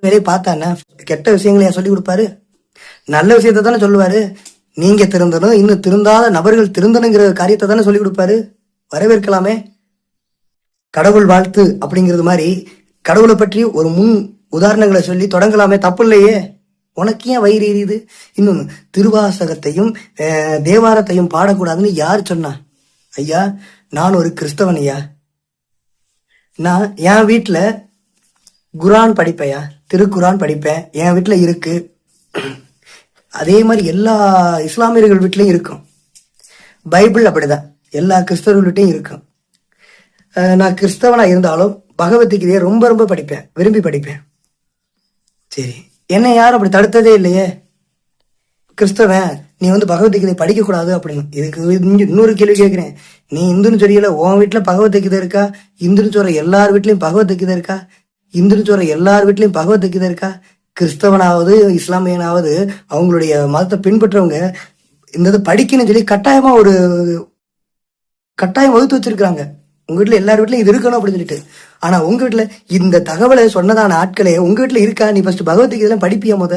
வேலையை பார்த்தானே கெட்ட விஷயங்களையா சொல்லி கொடுப்பாரு? நல்ல விஷயத்த தானே சொல்லுவாரு. நீங்க திருந்தணும், இன்னும் திருந்தாத நபர்கள் திருந்தணுங்கிற காரியத்தை தானே சொல்லி கொடுப்பாரு. வரவேற்கலாமே. கடவுள் வாழ்த்து அப்படிங்கிறது மாதிரி கடவுளை பற்றி ஒரு முன் உதாரணங்களை சொல்லி தொடங்கலாமே, தப்பு இல்லையே. உனக்கு ஏன் வயிறு எரியுது? இன்னும் திருவாசகத்தையும் தேவாரத்தையும் பாடக்கூடாதுன்னு யார் சொன்னா? ஐயா, நான் ஒரு கிறிஸ்தவன் ஐயா. நான் என் வீட்டில் குரான் படிப்பையா, திருக்குரான் படிப்பேன். என் வீட்டில் இருக்கு. அதே மாதிரி எல்லா இஸ்லாமியர்கள் வீட்லையும் இருக்கும். பைபிள் அப்படிதான் எல்லா கிறிஸ்தவர்கள் வீட்லையும் இருக்கும். நான் கிறிஸ்தவனா இருந்தாலும் பகவத்கீதையை ரொம்ப ரொம்ப படிப்பேன், விரும்பி படிப்பேன். சரி, என்னை யாரும் அப்படி தடுத்ததே இல்லையே. கிறிஸ்தவன் நீ பகவத்கீதை படிக்கக்கூடாது அப்படின்னு. இதுக்கு இன்னொரு கேள்வி கேட்குறேன். நீ இந்துன்னு தெரியல, உன் வீட்டில் பகவத்கீதை இருக்கா? இந்துன்னு சொல்ற எல்லார் வீட்லையும் பகவத்கீதை இருக்கா? இந்துன்னு சொல்ற எல்லார் வீட்லையும் பகவத்கீதை இருக்கா? கிறிஸ்தவனாவது இஸ்லாமியனாவது அவங்களுடைய மதத்தை பின்பற்றவங்க இந்த படிக்கணும்னு சொல்லி கட்டாயம் வகுத்து வச்சிருக்காங்க. உங்க வீட்டுல எல்லார் வீட்லயும் இது இருக்கணும் அப்படின்னு சொல்லிட்டு. ஆனா உங்க வீட்டுல இந்த தகவலை சொன்னதான ஆட்களே உங்க வீட்டுல இருக்கா? நீ ஃபர்ஸ்ட் பகவத்கீதை படிப்பியா முத?